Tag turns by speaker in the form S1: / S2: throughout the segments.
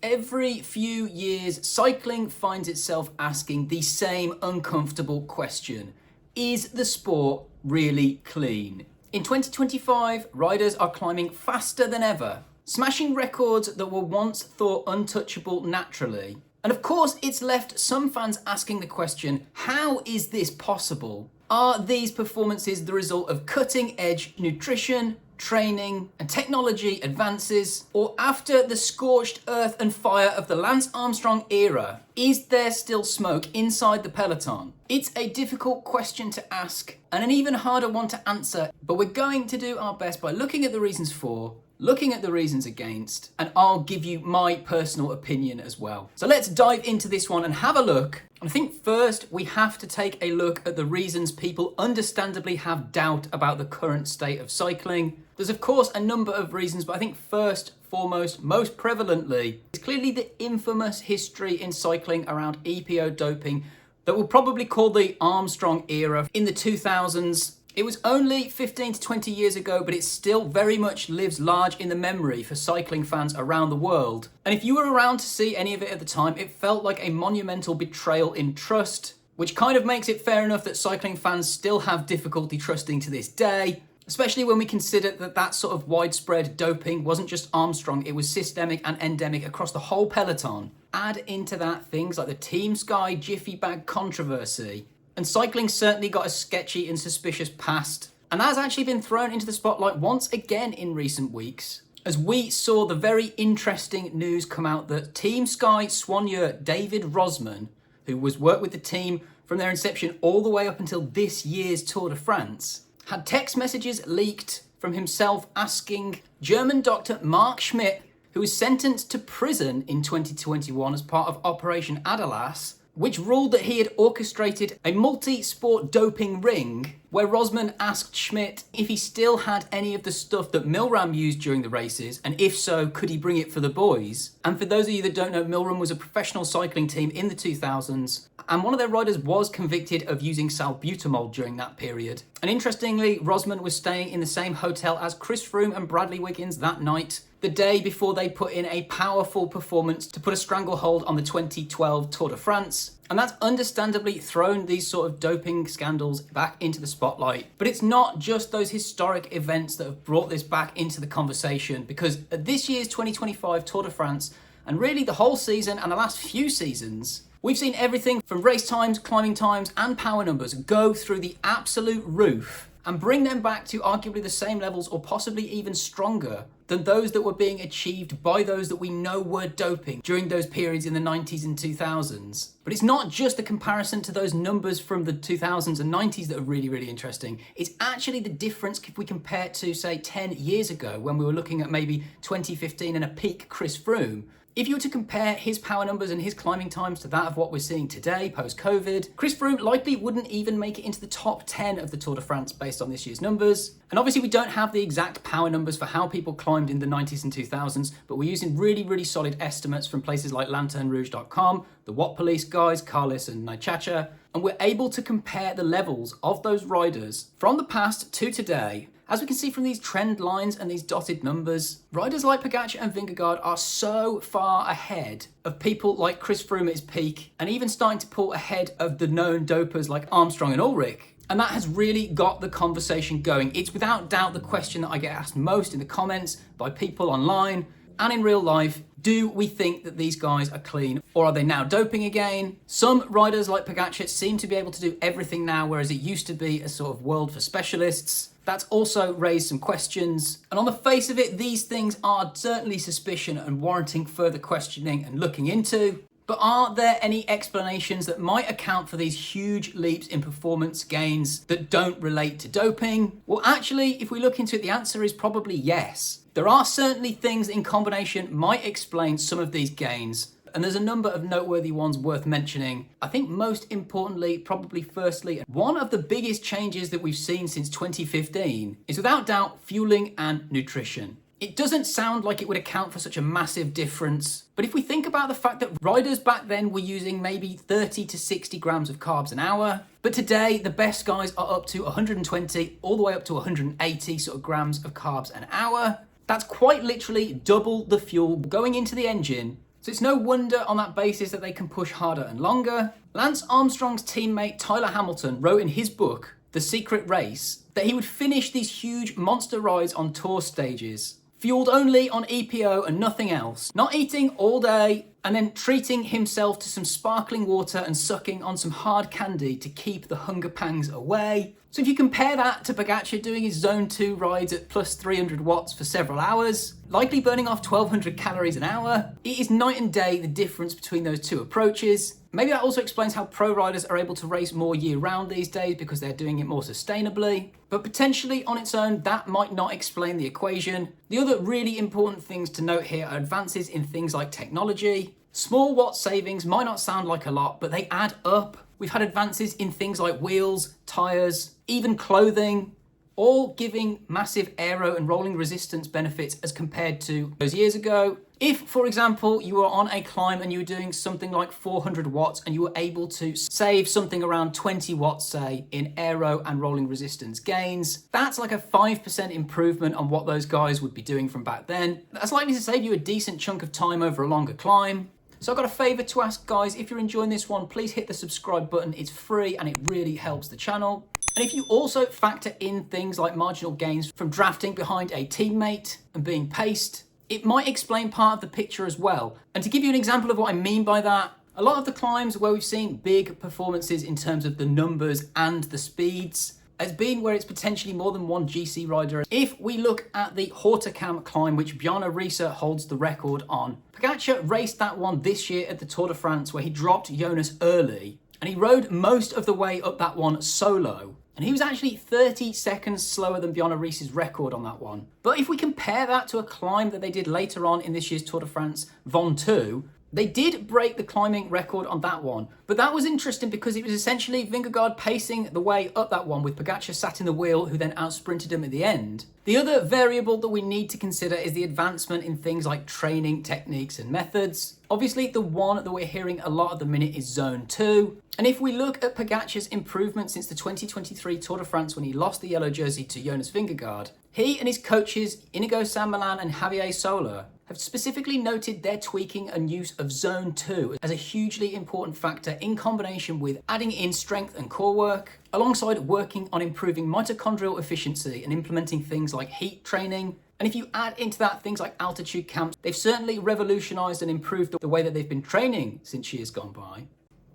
S1: every few years, cycling finds itself asking the same uncomfortable question. Is the sport really clean? In 2025, riders are climbing faster than ever, smashing records that were once thought untouchable naturally. And of course, it's left some fans asking the question, how is this possible? Are these performances the result of cutting-edge nutrition, training, and technology advances? Or after the scorched earth and fire of the Lance Armstrong era, is there still smoke inside the peloton? It's a difficult question to ask, and an even harder one to answer, but we're going to do our best by looking at the reasons for, looking at the reasons against, and I'll give you my personal opinion as well. So let's dive into this one and have a look. I think first we have to take a look at the reasons people understandably have doubt about the current state of cycling. There's of course a number of reasons, but I think first, foremost, most prevalently, is clearly the infamous history in cycling around EPO doping that we'll probably call the Armstrong era in the 2000s. It was only 15 to 20 years ago, but it still very much lives large in the memory for cycling fans around the world. And if you were around to see any of it at the time, it felt like a monumental betrayal in trust, which kind of makes it fair enough that cycling fans still have difficulty trusting to this day, especially when we consider that that sort of widespread doping wasn't just Armstrong, it was systemic and endemic across the whole peloton. Add into that things like the Team Sky Jiffy Bag controversy, and cycling certainly got a sketchy and suspicious past. And that has actually been thrown into the spotlight once again in recent weeks, as we saw the very interesting news come out that Team Sky soigneur David Rosman, who was worked with the team from their inception all the way up until this year's Tour de France, had text messages leaked from himself asking German doctor Mark Schmidt, who was sentenced to prison in 2021 as part of Operation Adalas, which ruled that he had orchestrated a multi-sport doping ring, where Rosman asked Schmidt if he still had any of the stuff that Milram used during the races, and if so, could he bring it for the boys? And for those of you that don't know, Milram was a professional cycling team in the 2000s, and one of their riders was convicted of using salbutamol during that period. And interestingly, Rosman was staying in the same hotel as Chris Froome and Bradley Wiggins that night, the day before they put in a powerful performance to put a stranglehold on the 2012 Tour de France. And that's understandably thrown these sort of doping scandals back into the spotlight. But it's not just those historic events that have brought this back into the conversation, because at this year's 2025 Tour de France, and really the whole season and the last few seasons, we've seen everything from race times, climbing times, and power numbers go through the absolute roof and bring them back to arguably the same levels or possibly even stronger than those that were being achieved by those that we know were doping during those periods in the 90s and 2000s. But it's not just the comparison to those numbers from the 2000s and 90s that are really, really interesting. It's actually the difference if we compare it to, say, 10 years ago when we were looking at maybe 2015 and a peak Chris Froome. If you were to compare his power numbers and his climbing times to that of what we're seeing today, post-COVID, Chris Froome likely wouldn't even make it into the top 10 of the Tour de France based on this year's numbers. And obviously we don't have the exact power numbers for how people climbed in the 90s and 2000s, but we're using really, really solid estimates from places like lanternrouge.com, the Watt Police guys, Carlis and Naichacha, and we're able to compare the levels of those riders from the past to today. As we can see from these trend lines and these dotted numbers, riders like Pogačar and Vingegaard are so far ahead of people like Chris Froome at his peak, and even starting to pull ahead of the known dopers like Armstrong and Ullrich. And that has really got the conversation going. It's without doubt the question that I get asked most in the comments by people online and in real life. Do we think that these guys are clean, or are they now doping again? Some riders like Pogačar seem to be able to do everything now, whereas it used to be a sort of world for specialists. That's also raised some questions. And on the face of it, these things are certainly suspicion and warranting further questioning and looking into. But are there any explanations that might account for these huge leaps in performance gains that don't relate to doping? Well, actually, if we look into it, the answer is probably yes. There are certainly things in combination might explain some of these gains, and there's a number of noteworthy ones worth mentioning. I think most importantly, probably firstly, one of the biggest changes that we've seen since 2015 is without doubt fueling and nutrition. It doesn't sound like it would account for such a massive difference, but if we think about the fact that riders back then were using maybe 30 to 60 grams of carbs an hour, but today the best guys are up to 120 all the way up to 180 sort of grams of carbs an hour, that's quite literally double the fuel going into the engine So it's no wonder on that basis that they can push harder and longer. Lance Armstrong's teammate Tyler Hamilton wrote in his book, The Secret Race, that he would finish these huge monster rides on tour stages, fueled only on EPO and nothing else, not eating all day, and then treating himself to some sparkling water and sucking on some hard candy to keep the hunger pangs away. So if you compare that to Pogačar doing his Zone 2 rides at plus 300 watts for several hours, likely burning off 1200 calories an hour, it is night and day the difference between those two approaches. Maybe that also explains how pro riders are able to race more year round these days because they're doing it more sustainably. But potentially on its own, that might not explain the equation. The other really important things to note here are advances in things like technology. Small watt savings might not sound like a lot, but they add up. We've had advances in things like wheels, tyres, even clothing, all giving massive aero and rolling resistance benefits as compared to those years ago. If, for example, you were on a climb and you were doing something like 400 watts and you were able to save something around 20 watts, say, in aero and rolling resistance gains, that's like a 5% improvement on what those guys would be doing from back then. That's likely to save you a decent chunk of time over a longer climb. So I've got a favour to ask, guys. If you're enjoying this one, please hit the subscribe button. It's free and it really helps the channel. And if you also factor in things like marginal gains from drafting behind a teammate and being paced, it might explain part of the picture as well. And to give you an example of what I mean by that, a lot of the climbs where we've seen big performances in terms of the numbers and the speeds has been where it's potentially more than one GC rider. If we look at the Hautacam climb, which Bjarne Riise holds the record on, Pogačar raced that one this year at the Tour de France where he dropped Jonas early and he rode most of the way up that one solo. And he was actually 30 seconds slower than Bjarne Riese's record on that one. But if we compare that to a climb that they did later on in this year's Tour de France, Von 2, they did break the climbing record on that one. But that was interesting because it was essentially Vingegaard pacing the way up that one with Pogačar sat in the wheel who then outsprinted him at the end. The other variable that we need to consider is the advancement in things like training techniques and methods. Obviously, the one that we're hearing a lot at the minute is Zone 2. And if we look at Pogačar's improvement since the 2023 Tour de France when he lost the yellow jersey to Jonas Vingegaard, he and his coaches, Inigo San Millan and Javier Soler, have specifically noted their tweaking and use of Zone 2 as a hugely important factor in combination with adding in strength and core work, alongside working on improving mitochondrial efficiency and implementing things like heat training. And if you add into that things like altitude camps, they've certainly revolutionized and improved the way that they've been training since years gone by.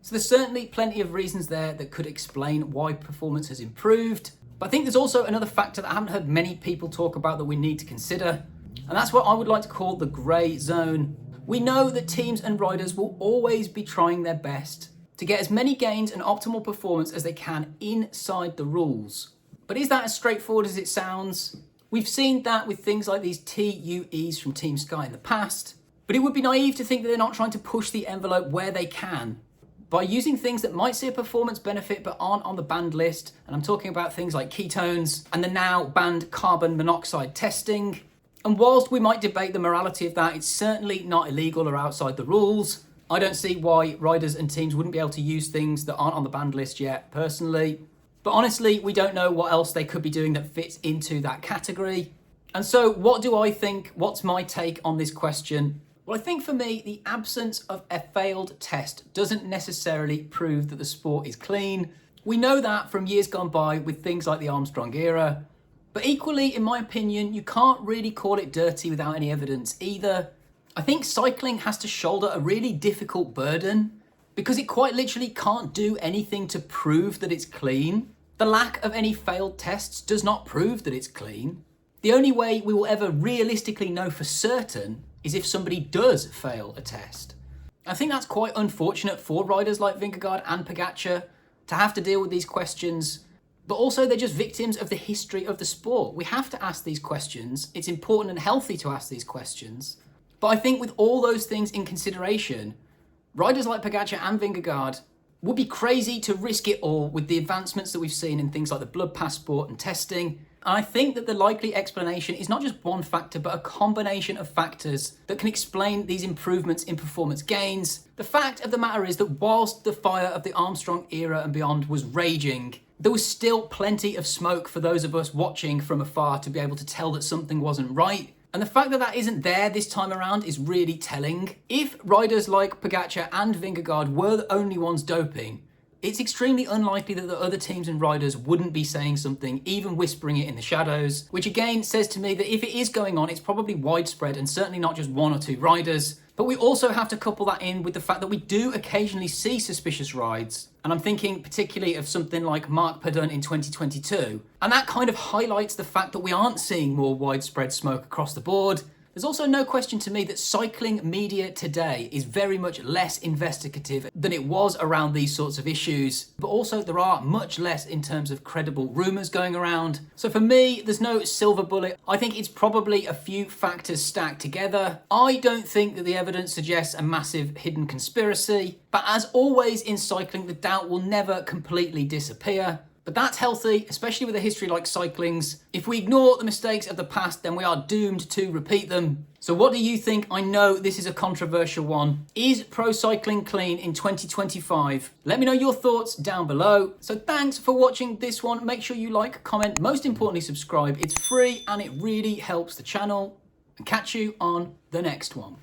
S1: So there's certainly plenty of reasons there that could explain why performance has improved. But I think there's also another factor that I haven't heard many people talk about that we need to consider. And that's what I would like to call the grey zone. We know that teams and riders will always be trying their best to get as many gains and optimal performance as they can inside the rules. But is that as straightforward as it sounds? We've seen that with things like these TUEs from Team Sky in the past, but it would be naive to think that they're not trying to push the envelope where they can by using things that might see a performance benefit but aren't on the banned list. And I'm talking about things like ketones and the now banned carbon monoxide testing. And whilst we might debate the morality of that, it's certainly not illegal or outside the rules. I don't see why riders and teams wouldn't be able to use things that aren't on the banned list yet, personally. But honestly, we don't know what else they could be doing that fits into that category. And so what do I think? What's my take on this question? Well, I think for me, the absence of a failed test doesn't necessarily prove that the sport is clean. We know that from years gone by with things like the Armstrong era. But equally, in my opinion, you can't really call it dirty without any evidence either. I think cycling has to shoulder a really difficult burden because it quite literally can't do anything to prove that it's clean. The lack of any failed tests does not prove that it's clean. The only way we will ever realistically know for certain is if somebody does fail a test. I think that's quite unfortunate for riders like Vingegaard and Pogačar to have to deal with these questions. But also they're just victims of the history of the sport. We have to ask these questions. It's important and healthy to ask these questions. But I think with all those things in consideration, riders like Pogačar and Vingegaard would be crazy to risk it all with the advancements that we've seen in things like the blood passport and testing. And I think that the likely explanation is not just one factor, but a combination of factors that can explain these improvements in performance gains. The fact of the matter is that whilst the fire of the Armstrong era and beyond was raging, there was still plenty of smoke for those of us watching from afar to be able to tell that something wasn't right. And the fact that that isn't there this time around is really telling. If riders like Pogačar and Vingegaard were the only ones doping, it's extremely unlikely that the other teams and riders wouldn't be saying something, even whispering it in the shadows, which again says to me that if it is going on, it's probably widespread and certainly not just one or two riders. But we also have to couple that in with the fact that we do occasionally see suspicious rides. And I'm thinking particularly of something like Mark Padun in 2022. And that kind of highlights the fact that we aren't seeing more widespread smoke across the board. There's also no question to me that cycling media today is very much less investigative than it was around these sorts of issues, but also there are much less in terms of credible rumours going around. So for me, there's no silver bullet. I think it's probably a few factors stacked together. I don't think that the evidence suggests a massive hidden conspiracy, but as always in cycling, the doubt will never completely disappear. But that's healthy, especially with a history like cycling's. If we ignore the mistakes of the past, then we are doomed to repeat them. So what do you think? I know this is a controversial one. Is pro cycling clean in 2025? Let me know your thoughts down below. So thanks for watching this one. Make sure you like, comment, most importantly subscribe. It's free and it really helps the channel. And catch you on the next one.